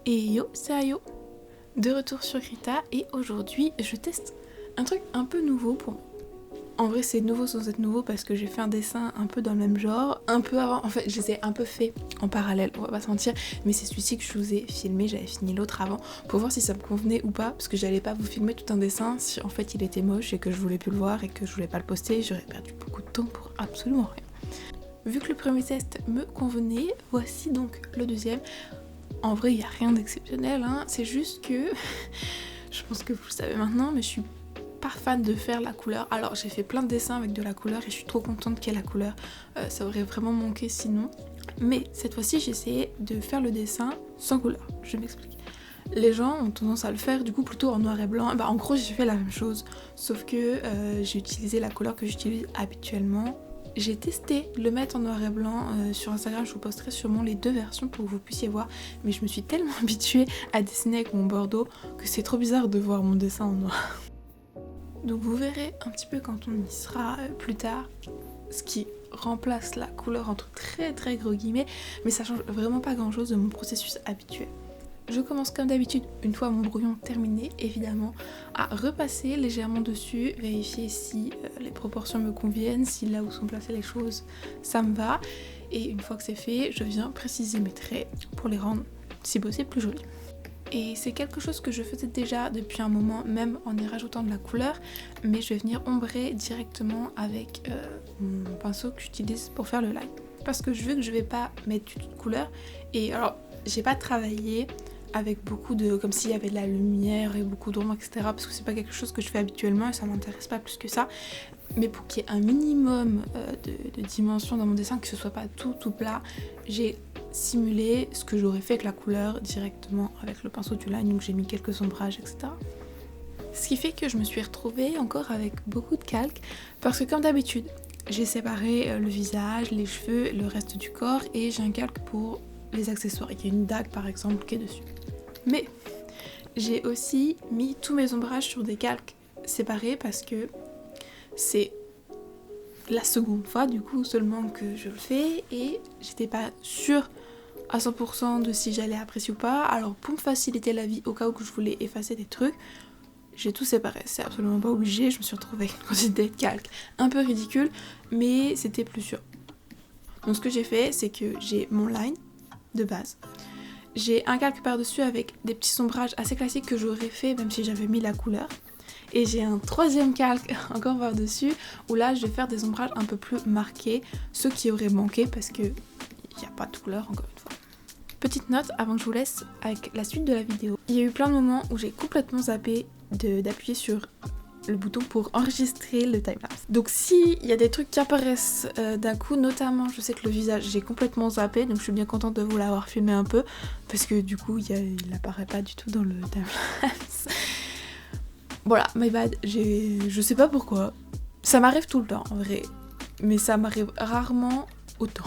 Et yo, c'est Ayo, de retour sur Krita, et aujourd'hui je teste un truc un peu nouveau pour moi. En vrai c'est nouveau sans être nouveau parce que j'ai fait un dessin un peu dans le même genre, un peu avant, en fait je les ai un peu fait en parallèle, on va pas se mentir, mais c'est celui-ci que je vous ai filmé, j'avais fini l'autre avant, pour voir si ça me convenait ou pas, parce que j'allais pas vous filmer tout un dessin si en fait il était moche et que je voulais plus le voir et que je voulais pas le poster, j'aurais perdu beaucoup de temps pour absolument rien. Vu que le premier test me convenait, voici donc le deuxième. En vrai, il n'y a rien d'exceptionnel, hein. C'est juste que, je pense que vous le savez maintenant, mais je suis pas fan de faire la couleur. Alors j'ai fait plein de dessins avec de la couleur et je suis trop contente qu'il y ait la couleur, ça aurait vraiment manqué sinon. Mais cette fois-ci j'ai essayé de faire le dessin sans couleur, je m'explique. Les gens ont tendance à le faire du coup plutôt en noir et blanc. Bah, en gros j'ai fait la même chose, sauf que j'ai utilisé la couleur que j'utilise habituellement. J'ai testé de le mettre en noir et blanc sur Instagram, je vous posterai sûrement les deux versions pour que vous puissiez voir, mais je me suis tellement habituée à dessiner avec mon bordeaux que c'est trop bizarre de voir mon dessin en noir. Donc vous verrez un petit peu quand on y sera plus tard, ce qui remplace la couleur entre très gros guillemets, mais ça change vraiment pas grand chose de mon processus habituel. Je commence comme d'habitude, une fois mon brouillon terminé, évidemment, à repasser légèrement dessus, vérifier si les proportions me conviennent, si là où sont placées les choses, ça me va. Et une fois que c'est fait, je viens préciser mes traits pour les rendre, si possible, plus jolis. Et c'est quelque chose que je faisais déjà depuis un moment, même en y rajoutant de la couleur, mais je vais venir ombrer directement avec mon pinceau que j'utilise pour faire le line. Parce que je veux que je vais pas mettre du tout de couleur, et alors j'ai pas travaillé avec beaucoup de, comme s'il y avait de la lumière et beaucoup d'ombre, etc. Parce que c'est pas quelque chose que je fais habituellement et ça m'intéresse pas plus que ça. Mais pour qu'il y ait un minimum de dimension dans mon dessin, que ce soit pas tout plat, j'ai simulé ce que j'aurais fait avec la couleur directement avec le pinceau du line, donc j'ai mis quelques ombrages, etc. Ce qui fait que je me suis retrouvée encore avec beaucoup de calque, parce que comme d'habitude, j'ai séparé le visage, les cheveux, le reste du corps, et j'ai un calque pour les accessoires. Il y a une dague par exemple qui est dessus. Mais j'ai aussi mis tous mes ombrages sur des calques séparés parce que c'est la seconde fois du coup seulement que je le fais et j'étais pas sûre à 100% de si j'allais apprécier ou pas. Alors pour me faciliter la vie au cas où je voulais effacer des trucs, j'ai tout séparé. C'est absolument pas obligé, je me suis retrouvée avec une quantité de calque un peu ridicule, mais c'était plus sûr. Donc ce que j'ai fait, c'est que j'ai mon line de base. J'ai un calque par-dessus avec des petits ombrages assez classiques que j'aurais fait même si j'avais mis la couleur. Et j'ai un troisième calque encore par-dessus où là je vais faire des ombrages un peu plus marqués, ceux qui auraient manqué parce que il n'y a pas de couleur encore une fois. Petite note avant que je vous laisse avec la suite de la vidéo. Il y a eu plein de moments où j'ai complètement zappé d'appuyer sur le bouton pour enregistrer le timelapse. Donc si il y a des trucs qui apparaissent d'un coup, notamment je sais que le visage j'ai complètement zappé, donc je suis bien contente de vous l'avoir filmé un peu parce que du coup il apparaît pas du tout dans le timelapse. Voilà, my bad, je sais pas pourquoi. Ça m'arrive tout le temps en vrai, mais ça m'arrive rarement autant.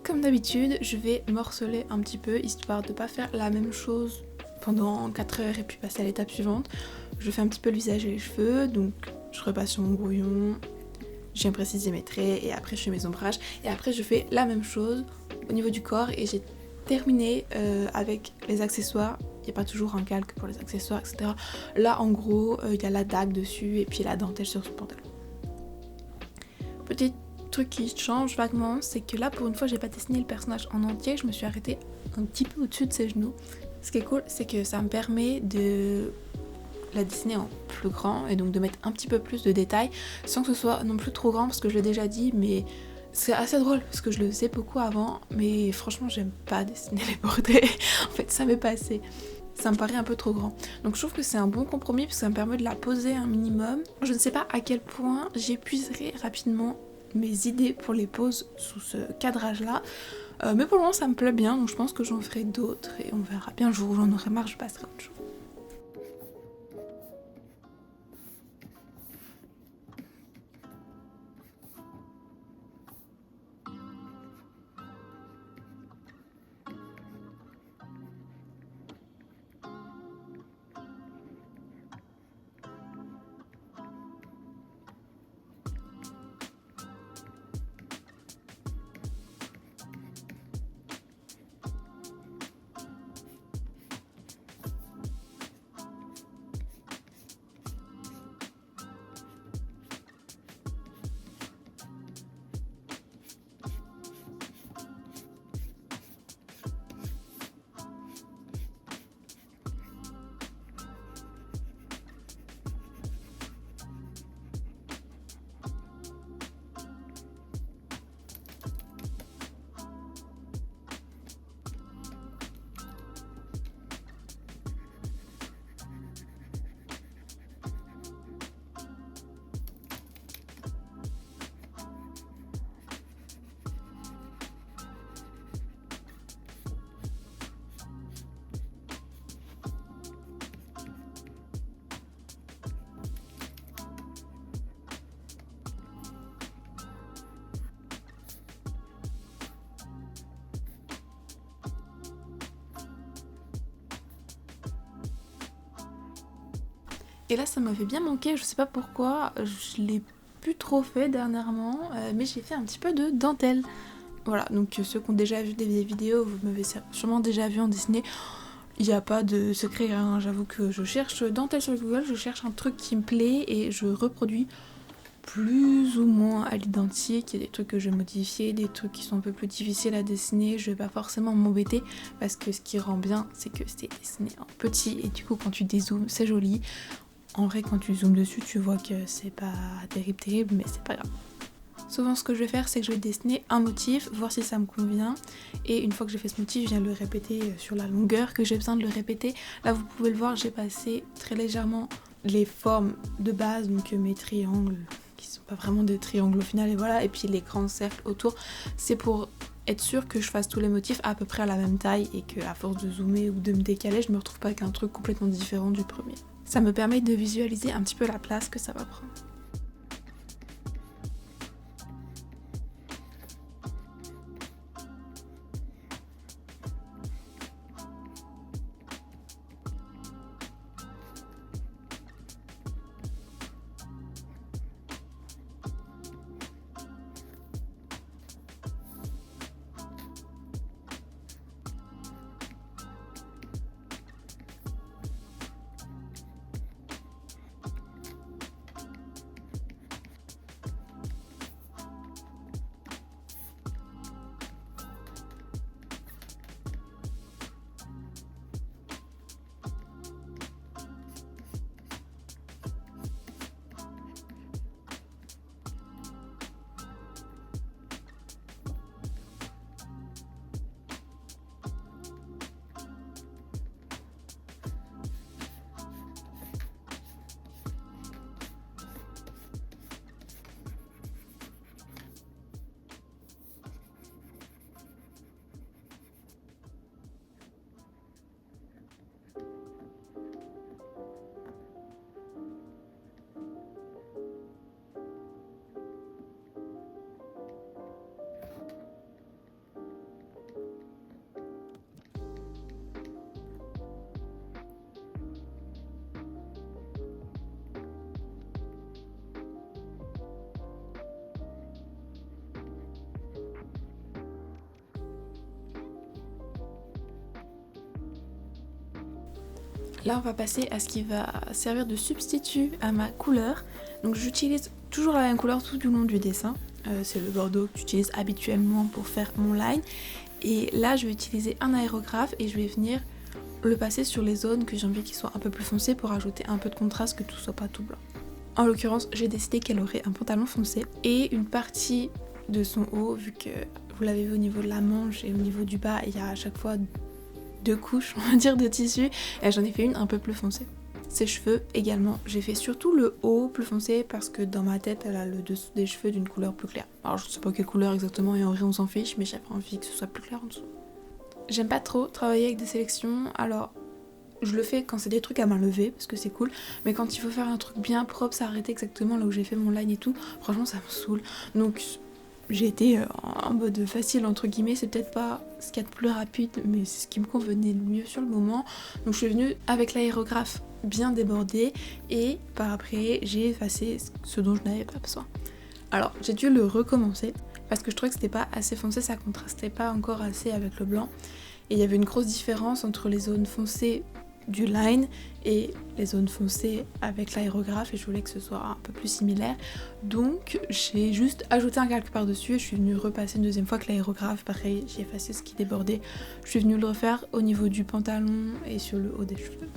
Comme d'habitude, je vais morceler un petit peu, histoire de pas faire la même chose pendant 4 heures et puis passer à l'étape suivante. Je fais un petit peu le visage et les cheveux, donc je repasse sur mon brouillon, je viens préciser mes traits et après je fais mes ombrages. Et après je fais la même chose au niveau du corps et j'ai terminé avec les accessoires. Il n'y a pas toujours un calque pour les accessoires, etc. Là en gros, il y a la dague dessus et puis la dentelle sur ce pantalon. Petit truc qui change vaguement, c'est que là pour une fois j'ai pas dessiné le personnage en entier, je me suis arrêtée un petit peu au-dessus de ses genoux. Ce qui est cool, c'est que ça me permet de la dessiner en plus grand et donc de mettre un petit peu plus de détails sans que ce soit non plus trop grand parce que je l'ai déjà dit, mais c'est assez drôle parce que je le faisais beaucoup avant, mais franchement j'aime pas dessiner les portraits. En fait ça m'est passé, ça me paraît un peu trop grand, donc je trouve que c'est un bon compromis parce que ça me permet de la poser un minimum. Je ne sais pas à quel point j'épuiserai rapidement mes idées pour les poses sous ce cadrage là, mais pour le moment ça me plaît bien, donc je pense que j'en ferai d'autres et on verra bien. Le jour où j'en aurai marre je passerai à autre chose. Et là ça m'avait bien manqué, je sais pas pourquoi, je l'ai plus trop fait dernièrement, mais j'ai fait un petit peu de dentelle. Voilà, donc ceux qui ont déjà vu des vieilles vidéos, vous m'avez sûrement déjà vu en dessiné. Il n'y a pas de secret, hein. J'avoue que je cherche dentelle sur Google, je cherche un truc qui me plaît et je reproduis plus ou moins à l'identique. Il y a des trucs que je vais modifier, des trucs qui sont un peu plus difficiles à dessiner, je vais pas forcément m'embêter parce que ce qui rend bien c'est que c'est dessiné en petit et du coup quand tu dézoomes c'est joli. En vrai quand tu zoomes dessus tu vois que c'est pas terrible mais c'est pas grave. Souvent ce que je vais faire c'est que je vais dessiner un motif, voir si ça me convient et une fois que j'ai fait ce motif je viens le répéter sur la longueur que j'ai besoin de le répéter. Là vous pouvez le voir, j'ai passé très légèrement les formes de base, donc mes triangles qui sont pas vraiment des triangles au final et voilà, et puis les grands cercles autour, c'est pour être sûr que je fasse tous les motifs à peu près à la même taille et que à force de zoomer ou de me décaler je me retrouve pas avec un truc complètement différent du premier. Ça me permet de visualiser un petit peu la place que ça va prendre. Là on va passer à ce qui va servir de substitut à ma couleur. Donc j'utilise toujours la même couleur tout du long du dessin. C'est le bordeaux que j'utilise habituellement pour faire mon line. Et là je vais utiliser un aérographe et je vais venir le passer sur les zones que j'ai envie qu'ils soient un peu plus foncées pour ajouter un peu de contraste, que tout soit pas tout blanc. En l'occurrence j'ai décidé qu'elle aurait un pantalon foncé et une partie de son haut, vu que vous l'avez vu au niveau de la manche et au niveau du bas il y a à chaque fois 2 couches on va dire de tissu, et j'en ai fait une un peu plus foncée. Ses cheveux également, j'ai fait surtout le haut plus foncé parce que dans ma tête elle a le dessous des cheveux d'une couleur plus claire. Alors je sais pas quelle couleur exactement et en vrai on s'en fiche, mais j'avais envie que ce soit plus clair en dessous. J'aime pas trop travailler avec des sélections, alors je le fais quand c'est des trucs à main levée parce que c'est cool, mais quand il faut faire un truc bien propre, s'arrêter exactement là où j'ai fait mon line et tout, franchement ça me saoule. Donc j'ai été en mode facile entre guillemets, c'est peut-être pas ce qu'il y a de plus rapide mais c'est ce qui me convenait le mieux sur le moment. Donc je suis venue avec l'aérographe bien débordé et par après j'ai effacé ce dont je n'avais pas besoin. Alors j'ai dû le recommencer parce que je trouvais que c'était pas assez foncé, ça contrastait pas encore assez avec le blanc et il y avait une grosse différence entre les zones foncées du line et les zones foncées avec l'aérographe et je voulais que ce soit un peu plus similaire, donc j'ai juste ajouté un calque par dessus et je suis venue repasser une deuxième fois avec l'aérographe. Pareil, j'ai effacé ce qui débordait, je suis venue le refaire au niveau du pantalon et sur le haut des cheveux.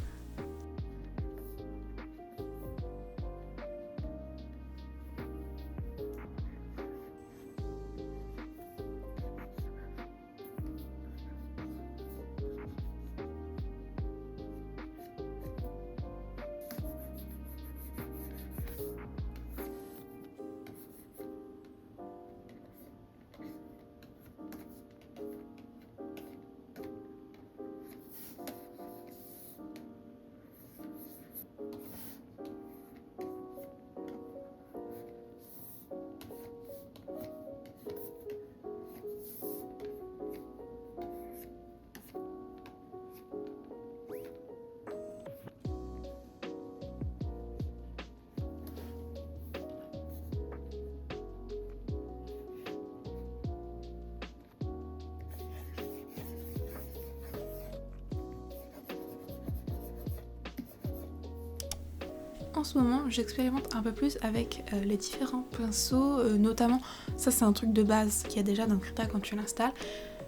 En ce moment, j'expérimente un peu plus avec les différents pinceaux, notamment, ça c'est un truc de base qu'il y a déjà dans Krita quand tu l'installes.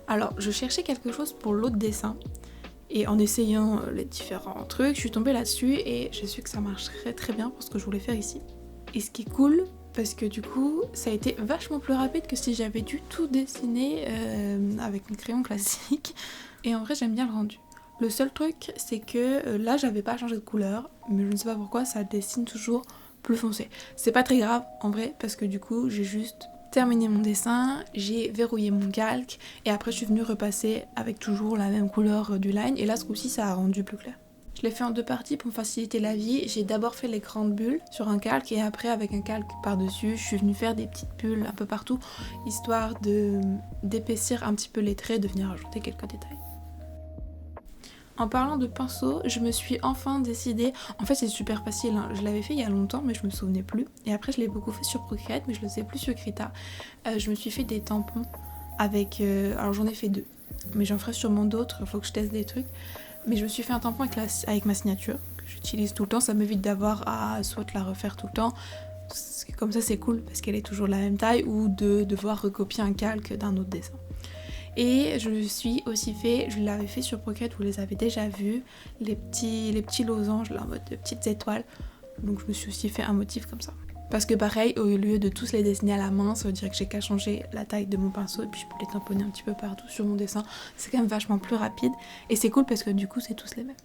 Alors, je cherchais quelque chose pour l'autre dessin, et en essayant les différents trucs, je suis tombée là-dessus et j'ai su que ça marcherait très bien pour ce que je voulais faire ici. Et ce qui est cool, parce que du coup, ça a été vachement plus rapide que si j'avais dû tout dessiner avec un crayon classique, et en vrai j'aime bien le rendu. Le seul truc, c'est que là, j'avais pas changé de couleur, mais je ne sais pas pourquoi, ça dessine toujours plus foncé. C'est pas très grave, en vrai, parce que du coup, j'ai juste terminé mon dessin, j'ai verrouillé mon calque, et après, je suis venue repasser avec toujours la même couleur du line, et là, ce coup-ci, ça a rendu plus clair. Je l'ai fait en 2 parties pour me faciliter la vie. J'ai d'abord fait les grandes bulles sur un calque, et après, avec un calque par-dessus, je suis venue faire des petites bulles un peu partout, histoire d'épaissir un petit peu les traits, de venir ajouter quelques détails. En parlant de pinceau, je me suis enfin décidée, en fait c'est super facile, hein. Je l'avais fait il y a longtemps mais je me souvenais plus, et après je l'ai beaucoup fait sur Procreate mais je le sais plus sur Krita. Je me suis fait des tampons avec, alors j'en ai fait 2, mais j'en ferai sûrement d'autres, il faut que je teste des trucs, mais je me suis fait un tampon avec ma signature, que j'utilise tout le temps, ça m'évite d'avoir à soit la refaire tout le temps, comme ça c'est cool parce qu'elle est toujours de la même taille, ou de devoir recopier un calque d'un autre dessin. Et je me suis aussi fait, je l'avais fait sur Procreate, vous les avez déjà vus, les petits losanges là en mode de petites étoiles. Donc je me suis aussi fait un motif comme ça. Parce que pareil, au lieu de tous les dessiner à la main, ça veut dire que j'ai qu'à changer la taille de mon pinceau et puis je peux les tamponner un petit peu partout sur mon dessin. C'est quand même vachement plus rapide et c'est cool parce que du coup c'est tous les mêmes.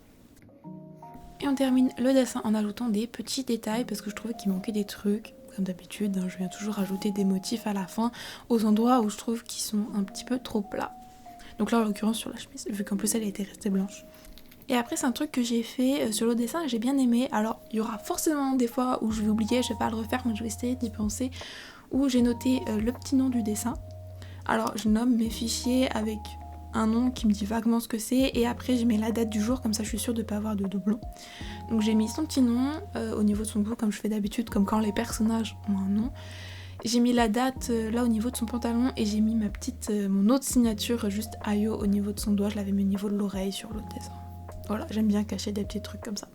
Et on termine le dessin en ajoutant des petits détails parce que je trouvais qu'il manquait des trucs. Comme d'habitude, je viens toujours rajouter des motifs à la fin aux endroits où je trouve qu'ils sont un petit peu trop plats. Donc là en l'occurrence sur la chemise, vu qu'en plus elle était restée blanche. Et après c'est un truc que j'ai fait sur le dessin et j'ai bien aimé. Alors il y aura forcément des fois où je vais oublier, je vais pas le refaire, mais je vais essayer d'y penser. Où j'ai noté le petit nom du dessin. Alors je nomme mes fichiers avec un nom qui me dit vaguement ce que c'est et après je mets la date du jour, comme ça je suis sûre de ne pas avoir de doublons. Donc j'ai mis son petit nom au niveau de son dos comme je fais d'habitude, comme quand les personnages ont un nom. J'ai mis la date là au niveau de son pantalon et j'ai mis mon autre signature juste Ayo au niveau de son doigt, je l'avais mis au niveau de l'oreille sur l'autre dessin. Voilà, j'aime bien cacher des petits trucs comme ça.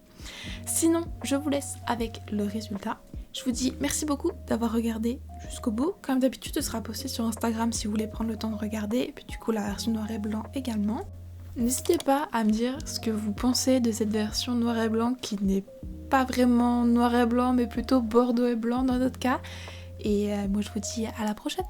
Sinon, je vous laisse avec le résultat. Je vous dis merci beaucoup d'avoir regardé jusqu'au bout. Comme d'habitude, ce sera posté sur Instagram si vous voulez prendre le temps de regarder. Et puis du coup, la version noir et blanc également. N'hésitez pas à me dire ce que vous pensez de cette version noir et blanc qui n'est pas vraiment noir et blanc, mais plutôt bordeaux et blanc dans notre cas. Et moi, je vous dis à la prochaine.